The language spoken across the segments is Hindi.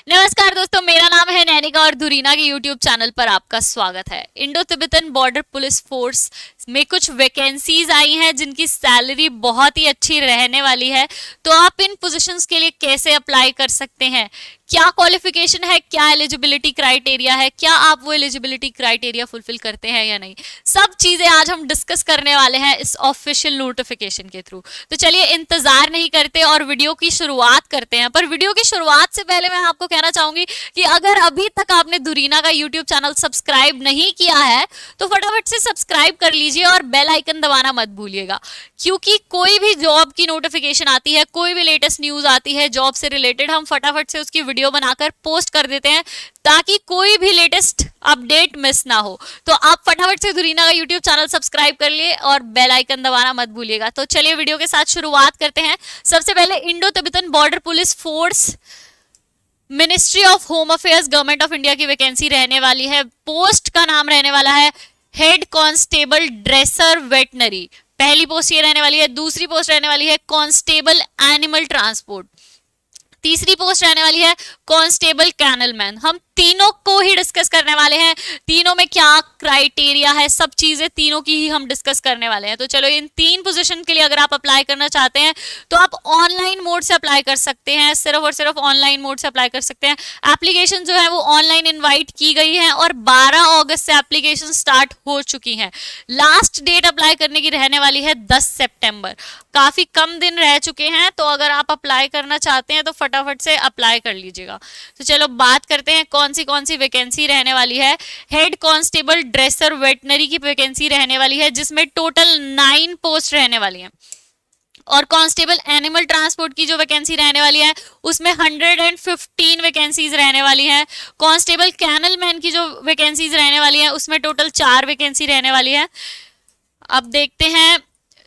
नमस्कार दोस्तों, मेरा नाम है नैनिका और धुरीना के YouTube चैनल पर आपका स्वागत है। Indo Tibetan border police force में कुछ वैकेंसीज आई हैं जिनकी सैलरी बहुत ही अच्छी रहने वाली है। तो आप इन पोजीशंस के लिए कैसे अप्लाई कर सकते हैं, क्या क्वालिफिकेशन है, क्या एलिजिबिलिटी क्राइटेरिया है, क्या आप वो एलिजिबिलिटी क्राइटेरिया फुलफिल करते हैं या नहीं, सब चीजें आज हम डिस्कस करने वाले हैं इस ऑफिशियल नोटिफिकेशन के थ्रू। तो चलिए इंतजार नहीं करते और वीडियो की शुरुआत करते हैं। पर वीडियो की शुरुआत से पहले मैं आपको कहना चाहूंगी कि अगर अभी तक आपने धुरीना का यूट्यूब चैनल सब्सक्राइब नहीं किया है तो फटाफट से सब्सक्राइब कर लीजिए और बेल आइकन दबाना मत भूलिएगा, क्योंकि कोई भी जॉब की नोटिफिकेशन आती है, कोई भी लेटेस्ट न्यूज आती है जॉब से रिलेटेड, हम फटाफट से उसकी वीडियो बनाकर पोस्ट कर देते हैं ताकि कोई भी लेटेस्ट अपडेट मिस ना हो। तो आप फटाफट से धुरीना का यूट्यूब चैनल सब्सक्राइब कर लिए और बेल आइकन दबाना मत भूलिएगा। तो चलिए वीडियो के साथ शुरुआत करते हैं। सबसे पहले Indo Tibetan border police force ministry of home affairs government of India की वैकेंसी रहने वाली है। पोस्ट का नाम रहने वाला है हेड कांस्टेबल ड्रेसर वेटनरी, पहली पोस्ट ये रहने वाली है। दूसरी पोस्ट रहने वाली है कांस्टेबल एनिमल ट्रांसपोर्ट। तीसरी पोस्ट रहने वाली है कांस्टेबल कैनलमैन। हम तीनों को ही डिस्कस करने वाले हैं, तीनों में क्या क्राइटेरिया है, सब चीजें तीनों की ही हम डिस्कस करने वाले हैं। तो चलो, इन तीन पोजीशन के लिए अगर आप अप्लाई करना चाहते हैं तो आप ऑनलाइन मोड से अप्लाई कर सकते हैं, सिर्फ और सिर्फ ऑनलाइन मोड से अप्लाई कर सकते हैं। एप्लीकेशन जो है वो ऑनलाइन इन्वाइट की गई है और 12 अगस्त से एप्लीकेशन स्टार्ट हो चुकी है। लास्ट डेट अप्लाई करने की रहने वाली है 10 सितंबर। काफी कम दिन रह चुके हैं, तो अगर आप अप्लाई करना चाहते हैं तो फटाफट से अप्लाई कर लीजिएगा। तो चलो बात करते हैं कौन सी वैकेंसी रहने वाली है। हेड कांस्टेबल ड्रेसर वेटनरी की वैकेंसी रहने वाली है जिसमें टोटल 9 पोस्ट रहने वाली हैं। और कांस्टेबल एनिमल ट्रांसपोर्ट की जो वैकेंसी रहने वाली है उसमें 115 वैकेंसीज रहने वाली हैं। कांस्टेबल कैनलमैन की जो वैकेंसीज रहने वाली है उसमें टोटल 4 वैकेंसी रहने वाली है। अब देखते हैं,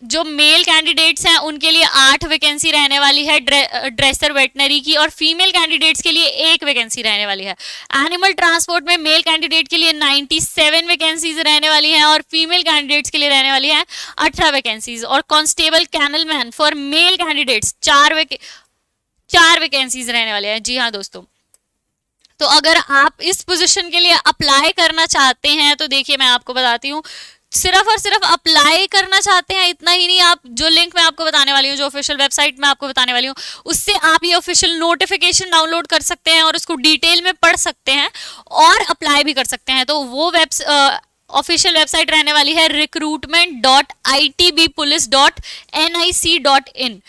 जो मेल कैंडिडेट्स हैं उनके लिए 8 वैकेंसी रहने वाली है ड्रेसर वेटनरी की, और फीमेल कैंडिडेट्स के लिए 1 वैकेंसी रहने वाली है। एनिमल ट्रांसपोर्ट में मेल कैंडिडेट के लिए 97 वैकेंसीज रहने वाली हैं और फीमेल कैंडिडेट्स के लिए रहने वाली हैं 18 वैकेंसीज। और constable canalman for male candidates 4 vacancies रहने वाले हैं। जी हाँ दोस्तों, तो अगर आप इस पोजीशन के लिए अप्लाई करना चाहते हैं तो देखिए मैं आपको बताती हूँ, सिर्फ और सिर्फ अप्लाई करना चाहते हैं इतना ही नहीं, आप जो लिंक मैं आपको बताने वाली हूँ, जो ऑफिशियल वेबसाइट मैं आपको बताने वाली हूँ, उससे आप ये ऑफिशियल नोटिफिकेशन डाउनलोड कर सकते हैं और उसको डिटेल में पढ़ सकते हैं और अप्लाई भी कर सकते हैं। तो वो ऑफिशियल वेबसाइट रहने वाली है recruitment.itbpolice.nic.in।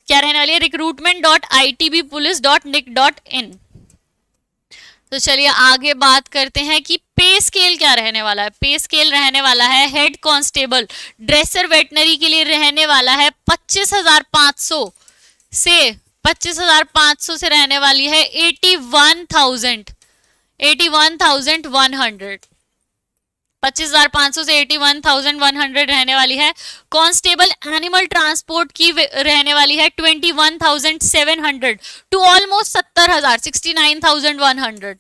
क्या रहने वाली है? recruitment.itbpolice.nic.in। तो चलिए आगे बात करते हैं कि पे स्केल क्या रहने वाला है। पे स्केल रहने वाला है हेड कांस्टेबल ड्रेसर वेटनरी के लिए रहने वाला है 25,500 से 25,500 से रहने वाली है 81,100। 25,500 से 81,100 रहने वाली है। कांस्टेबल एनिमल ट्रांसपोर्ट की रहने वाली है 21,700 टू ऑलमोस्ट 70,000, 69,100।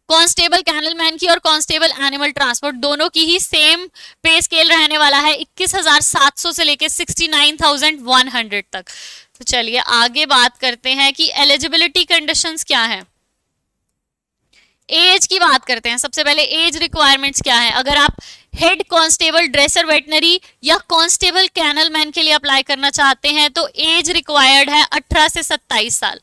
कांस्टेबल कैनलमैन की और कांस्टेबल एनिमल ट्रांसपोर्ट दोनों की ही सेम पे स्केल रहने वाला है 21,700 से लेके 69,100 तक। तो चलिए आगे बात करते हैं कि एलिजिबिलिटी कंडीशंस क्या है। एज की बात करते हैं। सबसे पहले एज रिक्वायरमेंट्स क्या है। अगर आप हेड कांस्टेबल ड्रेसर वेटनरी या कांस्टेबल कैनलमैन के लिए अप्लाई करना चाहते हैं तो एज रिक्वायर्ड है 18 से 27 साल।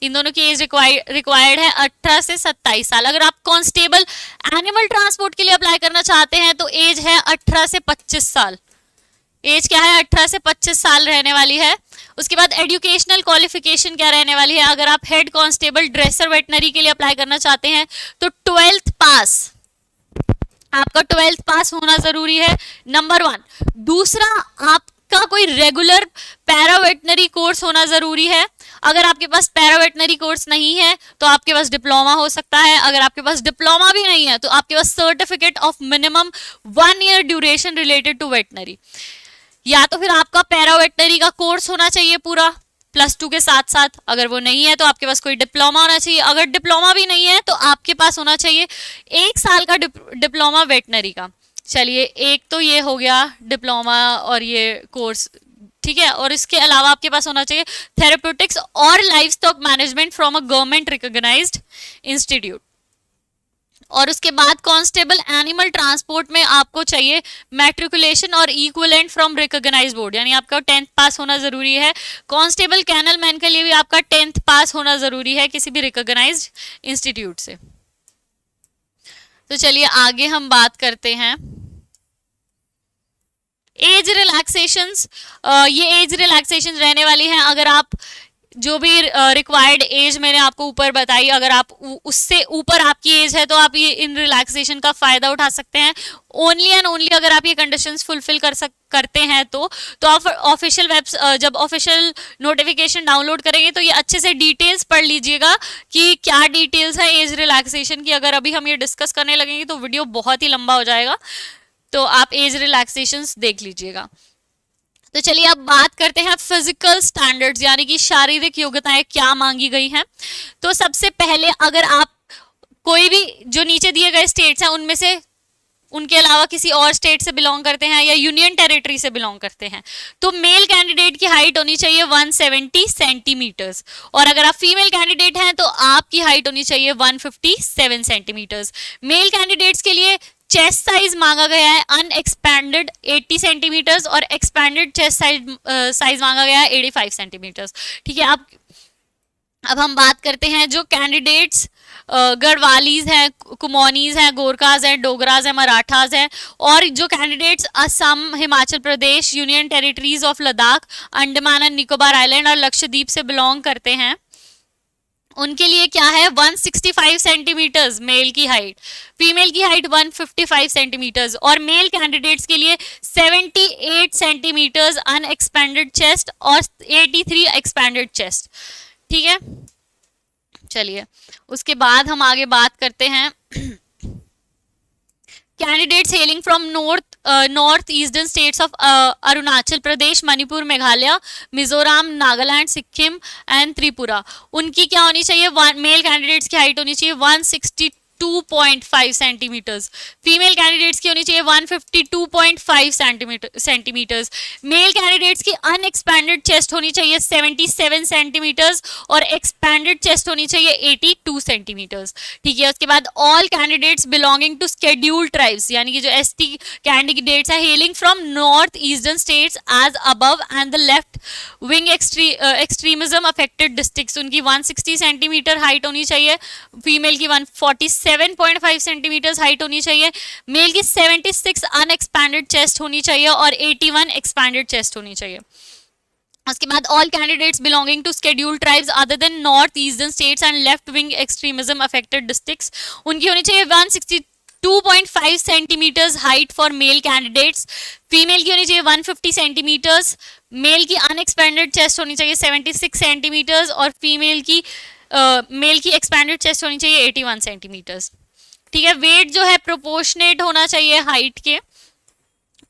इन दोनों की एज रिक्वायर्ड है 18 से 27 साल। अगर आप कांस्टेबल एनिमल ट्रांसपोर्ट के लिए अप्लाई करना चाहते हैं तो एज है 18 से 25 साल। एज क्या है? 18 से 25 साल रहने वाली है। उसके बाद एजुकेशनल क्वालिफिकेशन क्या रहने वाली है। अगर आप हेड कांस्टेबल ड्रेसर वेटनरी के लिए अप्लाई करना चाहते हैं तो 12th पास, आपका 12th पास होना जरूरी है, नंबर 1। दूसरा, आपका कोई रेगुलर पैरावेटनरी कोर्स होना जरूरी है। अगर आपके पास पैरावेटनरी कोर्स नहीं है तो आपके पास डिप्लोमा हो सकता है। अगर आपके पास डिप्लोमा भी नहीं है तो आपके पास certificate of minimum 1 year duration related to veterinary, या तो फिर आपका पैरावेटनरी का कोर्स होना चाहिए पूरा +2 के साथ साथ। अगर वो नहीं है तो आपके पास कोई डिप्लोमा होना चाहिए। अगर डिप्लोमा भी नहीं है तो आपके पास होना चाहिए 1 साल का डिप्लोमा वेटनरी का। चलिए, एक तो ये हो गया डिप्लोमा और ये कोर्स ठीक है, और इसके अलावा आपके पास होना चाहिए थेरेप्यूटिक्स और life stock management from a government recognised institute. और उसके बाद कांस्टेबल एनिमल ट्रांसपोर्ट में आपको चाहिए मैट्रिकुलेशन और इक्विवेलेंट फ्रॉम रिकॉग्नाइज्ड बोर्ड, यानी आपका 10th पास होना जरूरी है। कांस्टेबल कैनल मैन के लिए भी आपका 10th पास होना जरूरी है किसी भी रिकॉग्नाइज्ड इंस्टीट्यूट से। तो चलिए आगे हम बात करते हैं एज रिलैक्सेशंस। ये एज रिलैक्सेशन रहने वाली हैं, अगर आप जो भी रिक्वायर्ड एज मैंने आपको ऊपर बताई, अगर आप उससे ऊपर आपकी एज है तो आप ये इन रिलैक्सेशन का फायदा उठा सकते हैं। ओनली एंड ओनली अगर आप ये कंडीशंस फुलफिल करते हैं तो आप ऑफिशियल जब ऑफिशियल नोटिफिकेशन डाउनलोड करेंगे तो ये अच्छे से डिटेल्स पढ़ लीजिएगा कि क्या डिटेल्स है एज रिलैक्सेशन की। अगर अभी हम ये डिस्कस करने लगेंगे तो वीडियो बहुत ही लंबा हो जाएगा, तो आप एज रिलैक्सेशंस देख लीजिएगा। तो चलिए अब बात करते हैं फिजिकल स्टैंडर्ड्स, यानी कि शारीरिक योग्यताएं क्या मांगी गई हैं। तो सबसे पहले अगर आप कोई भी जो नीचे दिए गए स्टेट्स हैं उनमें से उनके अलावा किसी और स्टेट से बिलोंग करते हैं या यूनियन टेरिटरी से बिलोंग करते हैं तो मेल कैंडिडेट की हाइट होनी चाहिए 170 सेंटीमीटर्स, और अगर आप फीमेल कैंडिडेट हैं तो आपकी हाइट होनी चाहिए 157 सेंटीमीटर्स। मेल कैंडिडेट्स के लिए चेस्ट साइज मांगा गया है अनएक्सपैंडेड 80 सेंटीमीटर्स और एक्सपैंडेड चेस्ट साइज मांगा गया है 85 सेंटीमीटर्स। ठीक है, अब हम बात करते हैं जो कैंडिडेट्स गढ़वालीज हैं, कुमौनीज हैं, गोरखाज हैं, डोगराज हैं, मराठाज हैं, और जो candidates Assam, Himachal Pradesh, union territories of Ladakh, Andaman and Nicobar island और लक्षद्वीप से बिलोंग करते हैं, उनके लिए क्या है 165 सेंटीमीटर्स मेल की हाइट, फीमेल की हाइट 155 सेंटीमीटर्स, और मेल कैंडिडेट्स के लिए 78 सेंटीमीटर्स अनएक्सपैंडेड चेस्ट और 83 एक्सपैंडेड चेस्ट। ठीक है, चलिए उसके बाद हम आगे बात करते हैं candidates hailing from north eastern states of Arunachal Pradesh, Manipur, Meghalaya, Mizoram, Nagaland, Sikkim and Tripura, उनकी क्या होनी चाहिए मेल कैंडिडेट्स की हाइट होनी चाहिए 162.5 सेंटीमीटर्स, फीमेल कैंडिडेट्स की होनी चाहिए 152.5 सेंटीमीटर्स, मेल कैंडिडेट्स की अनएक्सपैंडेड चेस्ट होनी चाहिए 77 सेंटीमीटर्स और एक्सपैंडेड चेस्ट होनी चाहिए 82 सेंटीमीटर्स। ठीक है, उसके बाद all candidates belonging to scheduled tribes, यानी कि जो एसटी कैंडिडेट्स है hailing from north eastern states as above and the left wing extremism affected districts, उनकी 160 सेंटीमीटर हाइट होनी चाहिए, फीमेल की 147.5 सेंटीमीटर हाइट होनी चाहिए, मेल की 76 अनएक्सपैंडेड चेस्ट होनी चाहिए और 81 एक्सपैंडेड चेस्ट होनी चाहिए। उसके बाद all candidates belonging to scheduled tribes other than north eastern states and left wing extremism affected districts, उनकी होनी चाहिए 162.5 centimetres height for male candidates, female की होनी चाहिए 150 सेंटीमीटर्स, मेल की अनएक्सपैंडेड चेस्ट होनी चाहिए 76 सेंटीमीटर्स और फीमेल की मेल की एक्सपैंडेड चेस्ट होनी चाहिए 81 सेंटीमीटर्स। ठीक है, वेट जो है प्रोपोर्शनेट होना चाहिए हाइट के।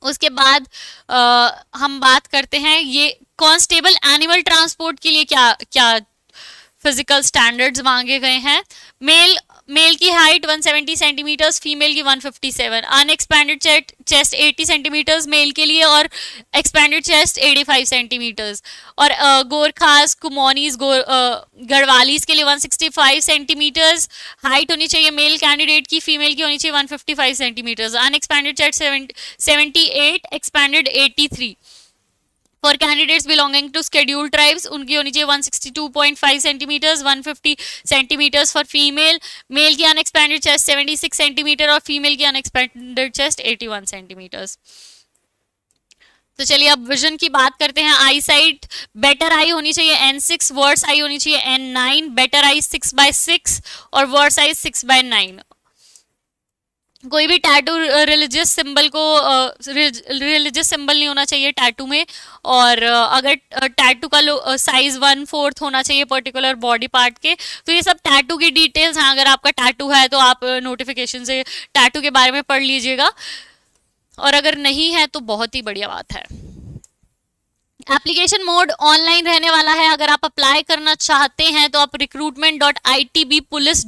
उसके बाद हम बात करते हैं ये कांस्टेबल एनिमल ट्रांसपोर्ट के लिए क्या क्या फिजिकल स्टैंडर्ड्स मांगे गए हैं। मेल की हाइट 170 सेंटीमीटर्स, फीमेल की 157, अनएक्सपैंडेड चेस्ट 80 सेंटीमीटर्स मेल के लिए और एक्सपैंडेड चेस्ट 85 सेंटीमीटर्स, और गोरखास, कुमौनीज, गढ़वालीज के लिए 165 सेंटीमीटर्स हाइट होनी चाहिए मेल कैंडिडेट की, फीमेल की होनी चाहिए 155 centimetres, unexpanded chest 78, expanded 83। For candidates belonging to scheduled tribes उनकी होनी चाहिए 162.5 centimetres, 150 centimetres for female, male की अनएक्सपैंडेड चेस्ट 76 सेंटीमीटर और फीमेल की अनएक्सपैंडेड चेस्ट 81 सेंटीमीटर्स। तो चलिए अब विजन की बात करते हैं। आई साइट बेटर आई होनी चाहिए N6, वर्ड साइज होनी चाहिए N9, बेटर आई 6/6 और वर्ड साइज 6/9। कोई भी टैटू रिलीजियस सिंबल नहीं होना चाहिए टैटू में, और अगर टैटू का साइज 1/4 होना चाहिए पर्टिकुलर बॉडी पार्ट के। तो ये सब टैटू की डिटेल्स हैं, अगर आपका टैटू है तो आप नोटिफिकेशन से टैटू के बारे में पढ़ लीजिएगा, और अगर नहीं है तो बहुत ही बढ़िया बात है। एप्लीकेशन मोड ऑनलाइन रहने वाला है। अगर आप अप्लाई करना चाहते हैं तो आप recruitment.itbpolice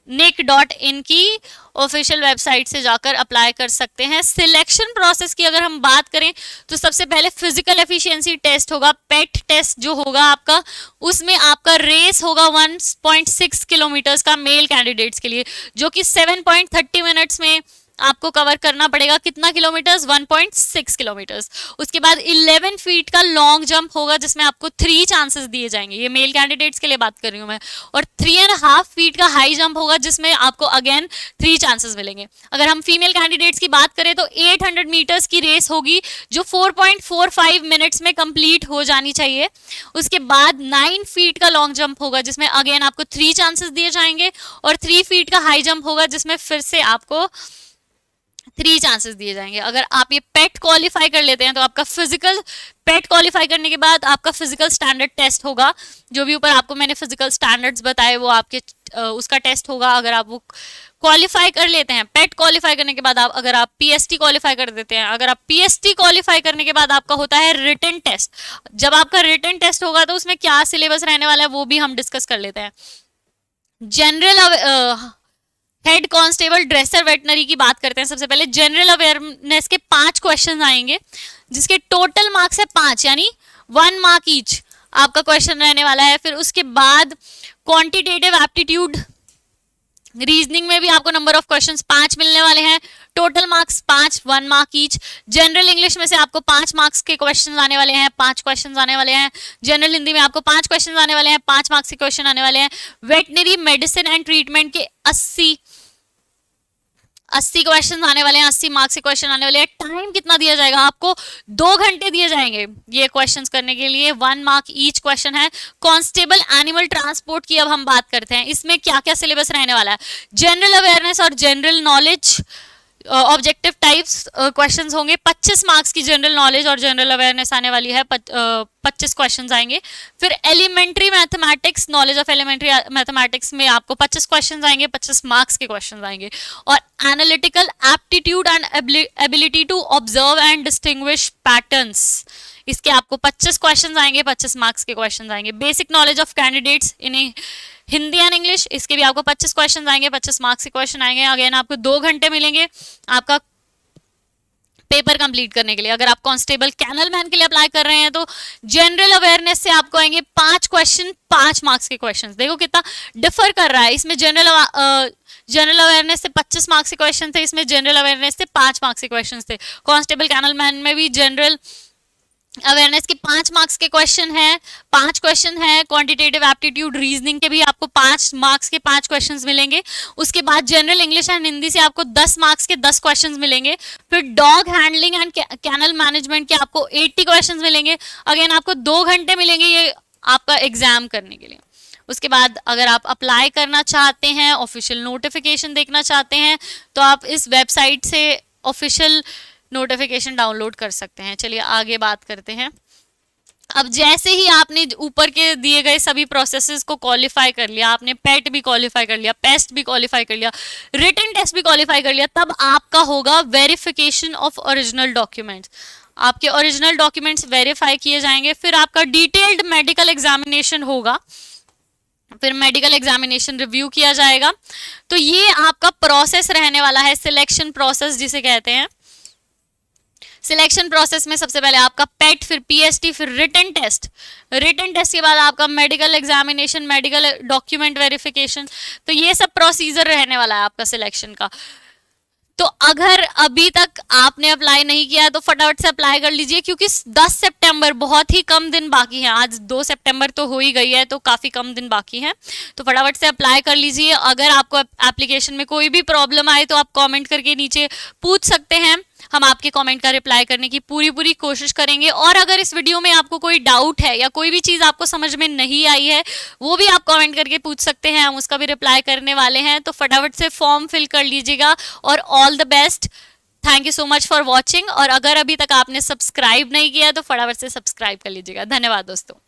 nic.in की ऑफिशियल वेबसाइट से जाकर अप्लाई कर सकते हैं। सिलेक्शन प्रोसेस की अगर हम बात करें तो सबसे पहले फिजिकल एफिशिएंसी टेस्ट होगा, पेट टेस्ट जो होगा आपका, उसमें आपका रेस होगा 1.6 किलोमीटर्स का मेल कैंडिडेट्स के लिए, जो कि 7.30 मिनट्स में आपको कवर करना पड़ेगा। कितना किलोमीटर्स? 1.6 किलोमीटर्स। उसके बाद 11 फीट का लॉन्ग जंप होगा जिसमें आपको 3 चांसेस दिए जाएंगे, ये मेल कैंडिडेट्स के लिए बात कर रही हूँ मैं। और 3.5 फीट का हाई जंप होगा जिसमें आपको अगेन 3 चांसेस मिलेंगे। अगर हम फीमेल कैंडिडेट्स की बात करें तो 800 मीटर्स की रेस होगी जो 4.45 मिनट्स में कंप्लीट हो जानी चाहिए। उसके बाद 9 फीट का लॉन्ग जंप होगा जिसमें अगेन आपको 3 चांसेस दिए जाएंगे, और 3 फीट का हाई जंप होगा जिसमें फिर से आपको 3 चांसेस दिए जाएंगे। अगर आप ये पेट क्वालिफाई कर लेते हैं तो आपका फिजिकल, पेट क्वालिफाई करने के बाद आपका फिजिकल स्टैंडर्ड टेस्ट होगा, जो भी ऊपर आपको मैंने फिजिकल स्टैंडर्ड्स बताए वो आपके उसका टेस्ट होगा। अगर आप वो क्वालिफाई कर लेते हैं, पेट क्वालिफाई करने के बाद आप, अगर आप पीएसटी क्वालिफाई कर देते हैं, अगर आप पीएसटी क्वालिफाई करने के बाद आपका होता है रिटन टेस्ट। जब आपका रिटन टेस्ट होगा तो उसमें क्या सिलेबस रहने वाला है वो भी हम डिस्कस कर लेते हैं। General head constable dresser veterinary की बात करते हैं। सबसे पहले जनरल अवेयरनेस के 5 क्वेश्चन आएंगे जिसके टोटल मार्क्स है 5, यानी 1 मार्क ईच आपका क्वेश्चन रहने वाला है। फिर उसके बाद क्वांटिटेटिव एप्टीट्यूड रीजनिंग में भी आपको नंबर ऑफ क्वेश्चंस 5 मिलने वाले हैं, total marks 5, 1 mark each. General English में से आपको 5 मार्क्स के क्वेश्चन आने वाले हैं, 5 क्वेश्चन आने वाले हैं। जनरल हिंदी में आपको 5 क्वेश्चन आने वाले हैं, 5 मार्क्स के क्वेश्चन आने वाले हैं। वेटनरी मेडिसिन एंड ट्रीटमेंट के 80 क्वेश्चन आने वाले हैं, 80 मार्क्स के क्वेश्चन आने वाले हैं। टाइम कितना दिया जाएगा आपको? 2 घंटे दिए जाएंगे ये क्वेश्चंस करने के लिए, 1 मार्क ईच क्वेश्चन है। कांस्टेबल एनिमल ट्रांसपोर्ट की अब हम बात करते हैं, इसमें क्या क्या सिलेबस रहने वाला है। जनरल अवेयरनेस और general knowledge objective types questions होंगे। 25 मार्क्स की जनरल नॉलेज और जनरल अवेयरनेस आने वाली है, 25 क्वेश्चंस आएंगे। फिर elementary mathematics, knowledge of elementary mathematics में आपको 25 क्वेश्चंस आएंगे, 25 मार्क्स के क्वेश्चंस आएंगे। और analytical aptitude and ability to observe and distinguish patterns, इसके आपको 25 क्वेश्चंस आएंगे, 25 मार्क्स के क्वेश्चंस आएंगे। Basic knowledge of candidates in Hindi and English, इसके भी आपको 25 क्वेश्चन आएंगे, 25 मार्क्स के क्वेश्चन आएंगे। अगेन आपको 2 घंटे मिलेंगे आपका पेपर कंप्लीट करने के लिए। अगर आप कांस्टेबल कैनल मैन के लिए अप्लाई कर रहे हैं तो जनरल अवेयरनेस से आपको आएंगे 5 क्वेश्चन, 5 मार्क्स के क्वेश्चन। देखो कितना डिफर कर रहा है, इसमें जनरल अवेयरनेस से 25 मार्क्स के क्वेश्चन थे, इसमें जनरल अवेयरनेस से 5 मार्क्स के क्वेश्चन थे। कांस्टेबल कैनल मैन में भी जनरल अवेयरनेस के 5 मार्क्स के क्वेश्चन है, 5 क्वेश्चन है। क्वांटिटेटिव एप्टीट्यूड रीजनिंग के भी आपको 5 मार्क्स के 5 क्वेश्चंस मिलेंगे। उसके बाद जनरल इंग्लिश एंड हिंदी से आपको 10 मार्क्स के 10 क्वेश्चंस मिलेंगे। फिर dog handling and kennel management के आपको 80 क्वेश्चंस मिलेंगे। अगेन आपको 2 घंटे मिलेंगे ये आपका एग्जाम करने के लिए। उसके बाद अगर आप अप्लाई करना चाहते हैं, ऑफिशियल नोटिफिकेशन देखना चाहते हैं, तो आप इस वेबसाइट से ऑफिशियल नोटिफिकेशन डाउनलोड कर सकते हैं। चलिए आगे बात करते हैं। अब जैसे ही आपने ऊपर के दिए गए सभी प्रोसेसेस को क्वालिफाई कर लिया, आपने पेट भी क्वालिफाई कर लिया, पेस्ट भी क्वालिफाई कर लिया, रिटन टेस्ट भी क्वालिफाई कर लिया, तब आपका होगा वेरिफिकेशन ऑफ ओरिजिनल डॉक्यूमेंट्स। आपके ओरिजिनल डॉक्यूमेंट्स वेरीफाई किए जाएंगे। फिर आपका डिटेल्ड मेडिकल एग्जामिनेशन होगा, फिर मेडिकल एग्जामिनेशन रिव्यू किया जाएगा। तो ये आपका प्रोसेस रहने वाला है, सिलेक्शन प्रोसेस जिसे कहते हैं। सिलेक्शन प्रोसेस में सबसे पहले आपका पेट, फिर पीएसटी, फिर रिटन टेस्ट। रिटन टेस्ट के बाद आपका medical examination, medical document verification. तो ये सब प्रोसीजर रहने वाला है आपका सिलेक्शन का। तो अगर अभी तक आपने अप्लाई नहीं किया तो फटाफट से अप्लाई कर लीजिए, क्योंकि 10 सितंबर, बहुत ही कम दिन बाकी हैं। आज 2 सितंबर तो हो ही गई है, तो काफ़ी कम दिन बाकी हैं। तो फटाफट से अप्लाई कर लीजिए। अगर आपको एप्लीकेशन में कोई भी प्रॉब्लम आए तो आप कमेंट करके नीचे पूछ सकते हैं, हम आपके कमेंट का रिप्लाई करने की पूरी कोशिश करेंगे। और अगर इस वीडियो में आपको कोई डाउट है या कोई भी चीज़ आपको समझ में नहीं आई है, वो भी आप कमेंट करके पूछ सकते हैं, हम उसका भी रिप्लाई करने वाले हैं। तो फटाफट से फॉर्म फिल कर लीजिएगा और all the best. Thank you so much for watching. और अगर अभी तक आपने सब्सक्राइब नहीं किया तो फटाफट से सब्सक्राइब कर लीजिएगा। धन्यवाद दोस्तों।